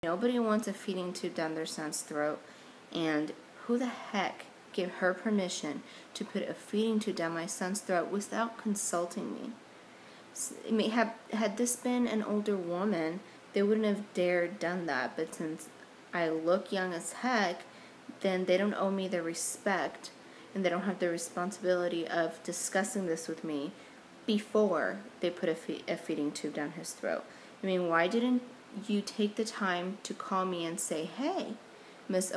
Nobody wants a feeding tube down their son's throat, and who the heck gave her permission to put a feeding tube down my son's throat without consulting me? I mean, had this been an older woman, they wouldn't have dared done that. But since I look young as heck, then they don't owe me the respect, and they don't have the responsibility of discussing this with me before they put a feeding tube down his throat. I mean, why didn't you take the time to call me and say, hey, Miss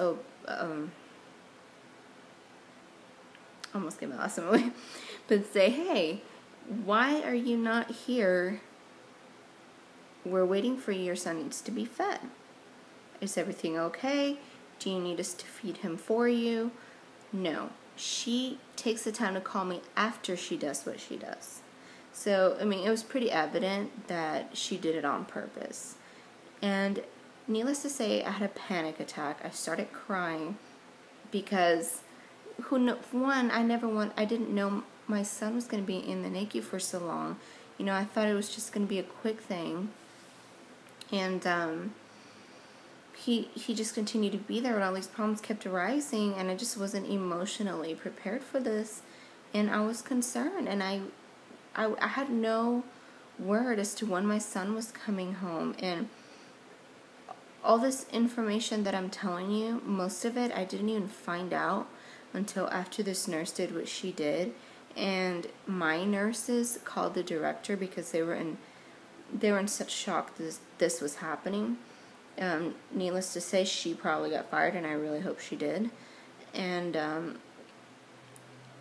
almost gave my last name away, but say, hey, why are you not here? We're waiting for you. Your son needs to be fed. Is everything okay? Do you need us to feed him for you? No. She takes the time to call me after she does what she does. So, I mean, it was pretty evident that she did it on purpose. And needless to say, I had a panic attack. I started crying because, I didn't know my son was going to be in the NICU for so long. You know, I thought it was just going to be a quick thing. And he just continued to be there, and all these problems kept arising, and I just wasn't emotionally prepared for this. And I was concerned, and I had no word as to when my son was coming home. And all this information that I'm telling you, most of it I didn't even find out until after this nurse did what she did. And my nurses called the director because they were in such shock that this was happening. Needless to say, she probably got fired, and I really hope she did. And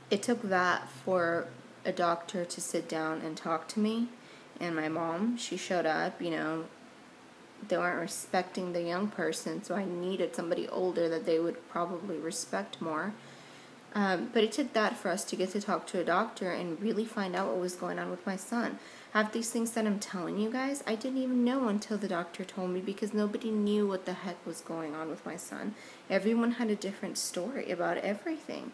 it took that for a doctor to sit down and talk to me. And my mom, she showed up. You know, they weren't respecting the young person, so I needed somebody older that they would probably respect more. But it took that for us to get to talk to a doctor and really find out what was going on with my son. Half these things that I'm telling you guys, I didn't even know until the doctor told me, because nobody knew what the heck was going on with my son. Everyone had a different story about everything.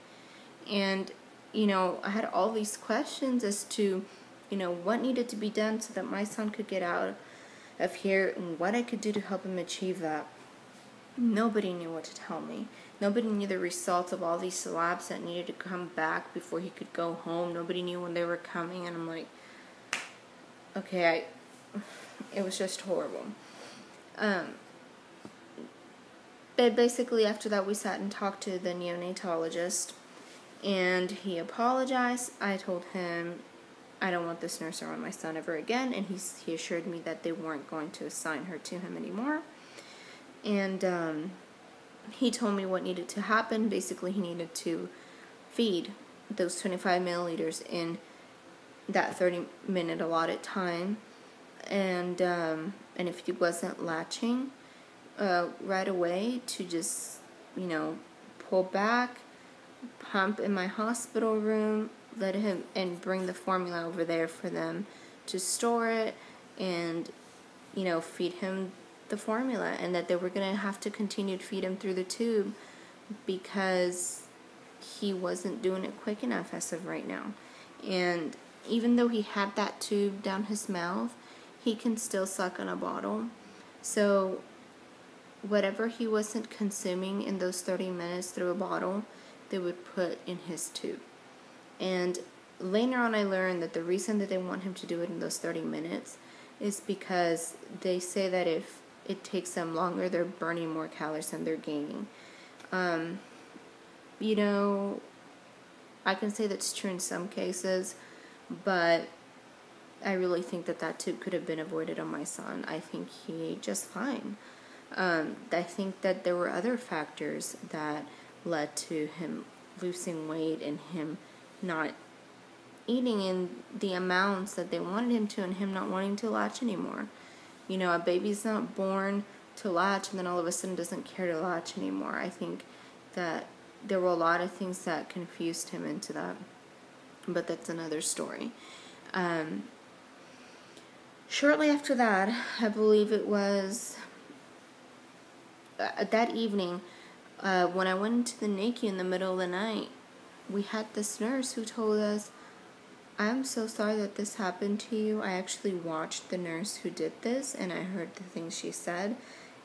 And, you know, I had all these questions as to, you know, what needed to be done so that my son could get out of here and what I could do to help him achieve that. Nobody knew what to tell me. Nobody knew the results of all these labs that needed to come back before he could go home. Nobody knew when they were coming, and I'm like, okay, it was just horrible. But basically after that we sat and talked to the neonatologist, and he apologized. I told him I don't want this nurse around my son ever again, and he assured me that they weren't going to assign her to him anymore. And he told me what needed to happen. Basically, he needed to feed those 25 milliliters in that 30-minute allotted time. And if he wasn't latching right away, to just, you know, pull back, pump in my hospital room, let him, and bring the formula over there for them to store it, and, you know, feed him the formula, and that they were going to have to continue to feed him through the tube because he wasn't doing it quick enough as of right now. And even though he had that tube down his mouth, he can still suck on a bottle. So whatever he wasn't consuming in those 30 minutes through a bottle, they would put in his tube. And later on I learned that the reason that they want him to do it in those 30 minutes is because they say that if it takes them longer, they're burning more calories than they're gaining. You know, I can say that's true in some cases, but I really think that tube could have been avoided on my son. I think he ate just fine. I think that there were other factors that led to him losing weight and him not eating in the amounts that they wanted him to, and him not wanting to latch anymore. You know, a baby's not born to latch and then all of a sudden doesn't care to latch anymore. I think that there were a lot of things that confused him into that, but that's another story. Shortly after that, I believe it was that evening, when I went into the NICU in the middle of the night, we had this nurse who told us, I'm so sorry that this happened to you. I actually watched the nurse who did this, and I heard the things she said,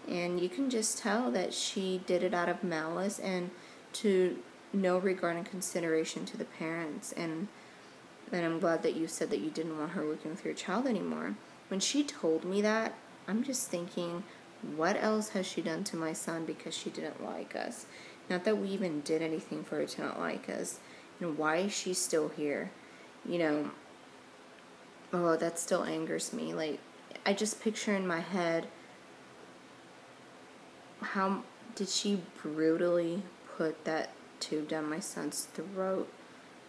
And you can just tell that she did it out of malice and to no regard and consideration to the parents. And I'm glad that you said that you didn't want her working with your child anymore. When she told me that, I'm just thinking, what else has she done to my son because she didn't like us? Not that we even did anything for her to not like us. And why is she still here? You know, oh, that still angers me. Like, I just picture in my head, how did she brutally put that tube down my son's throat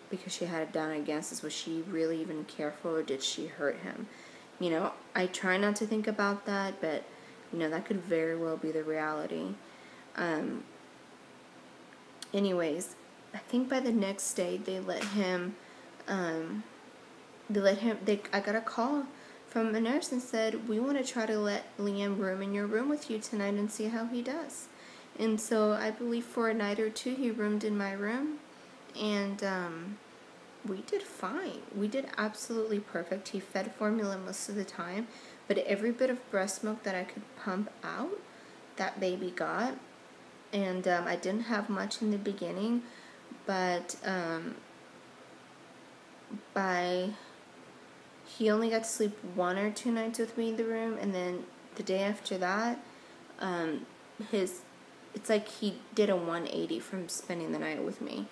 because she had it down against us? Was she really even careful, or did she hurt him? You know, I try not to think about that, but, you know, that could very well be the reality. Anyways, I think by the next day I got a call from a nurse and said, we want to try to let Liam room in your room with you tonight and see how he does. And so I believe for a night or two he roomed in my room, and we did fine. We did absolutely perfect. He fed formula most of the time, but every bit of breast milk that I could pump out, that baby got. And I didn't have much in the beginning, but he only got to sleep 1 or 2 nights with me in the room, and then the day after that, it's like he did a 180 from spending the night with me.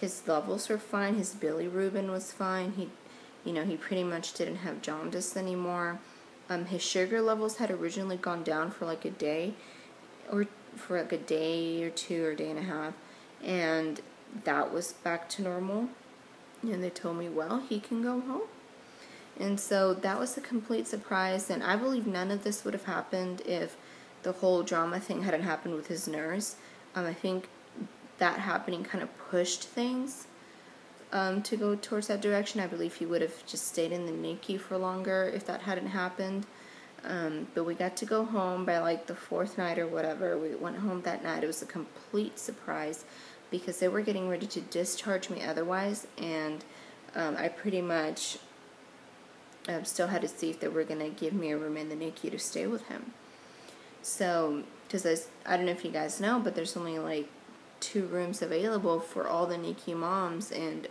His levels were fine. His bilirubin was fine. He pretty much didn't have jaundice anymore. His sugar levels had originally gone down for like a day, or for like a day or two or day and a half, and that was back to normal. And they told me, well, he can go home. And so that was a complete surprise, and I believe none of this would have happened if the whole drama thing hadn't happened with his nurse. I think that happening kind of pushed things to go towards that direction. I believe he would have just stayed in the NICU for longer if that hadn't happened. But we got to go home by like the 4th night or whatever. We went home that night. It was a complete surprise because they were getting ready to discharge me otherwise, and I pretty much still had to see if they were going to give me a room in the NICU to stay with him. So, because I don't know if you guys know, but there's only like 2 rooms available for all the NICU moms, and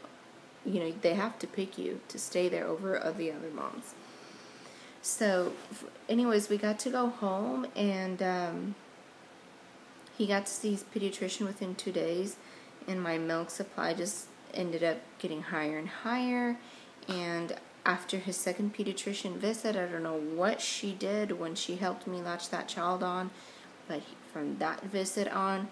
you know, they have to pick you to stay there over the other moms. So, anyways, we got to go home, and he got to see his pediatrician within 2 days, and my milk supply just ended up getting higher and higher. And after his second pediatrician visit, I don't know what she did when she helped me latch that child on, but from that visit on,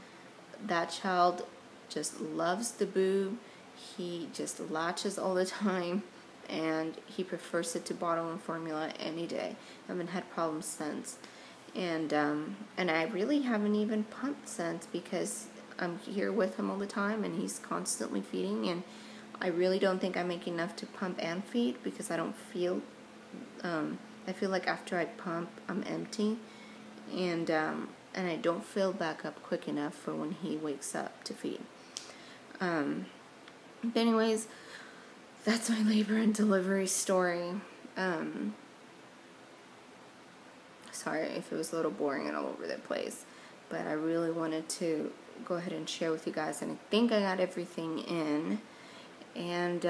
that child just loves the boob. He just latches all the time, and he prefers it to bottle and formula any day. I haven't had problems since. And I really haven't even pumped since, because I'm here with him all the time, and he's constantly feeding, and I really don't think I make enough to pump and feed, because I don't feel, I feel like after I pump, I'm empty, and I don't fill back up quick enough for when he wakes up to feed. But anyways, that's my labor and delivery story. Sorry if it was a little boring and all over the place, but I really wanted to go ahead and share with you guys, and I think I got everything in. And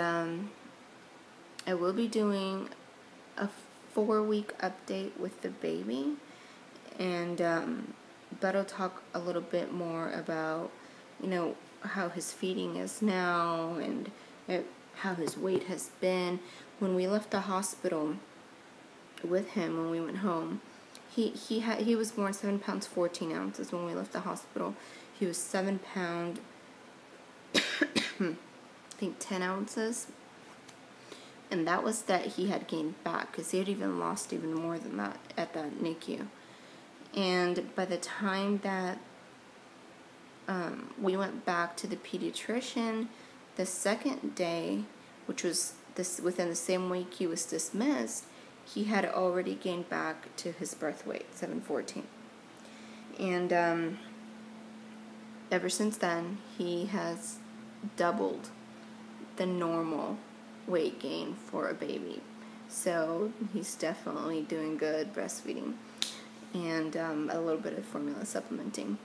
I will be doing a 4-week update with the baby, and but I'll talk a little bit more about, you know, how his feeding is now, and how his weight has been. When we left the hospital with him, when we went home, he was born 7 pounds 14 ounces when we left the hospital. He was 7 pound I think 10 ounces, and that was that he had gained back, because he had even lost even more than that at the NICU. And by the time that we went back to the pediatrician the second day, which was within the same week he was dismissed, he had already gained back to his birth weight, 714. And ever since then, he has doubled the normal weight gain for a baby. So he's definitely doing good breastfeeding. and a little bit of formula supplementing.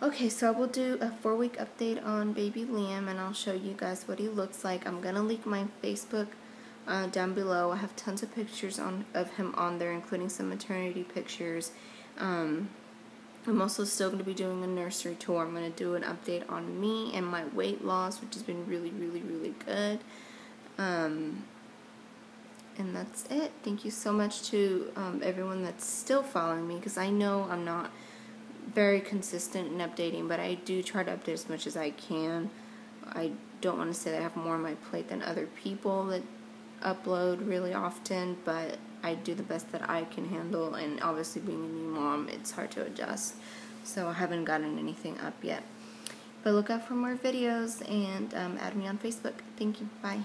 Okay, so I will do a 4-week update on baby Liam, and I'll show you guys what he looks like. I'm going to link my Facebook down below. I have tons of pictures of him on there, including some maternity pictures. I'm also still going to be doing a nursery tour. I'm going to do an update on me and my weight loss, which has been really, really, really good. And that's it. Thank you so much to everyone that's still following me, because I know I'm not very consistent in updating, but I do try to update as much as I can. I don't want to say that I have more on my plate than other people that upload really often, but I do the best that I can handle, and obviously being a new mom, it's hard to adjust, so I haven't gotten anything up yet. But look out for more videos, and add me on Facebook. Thank you. Bye.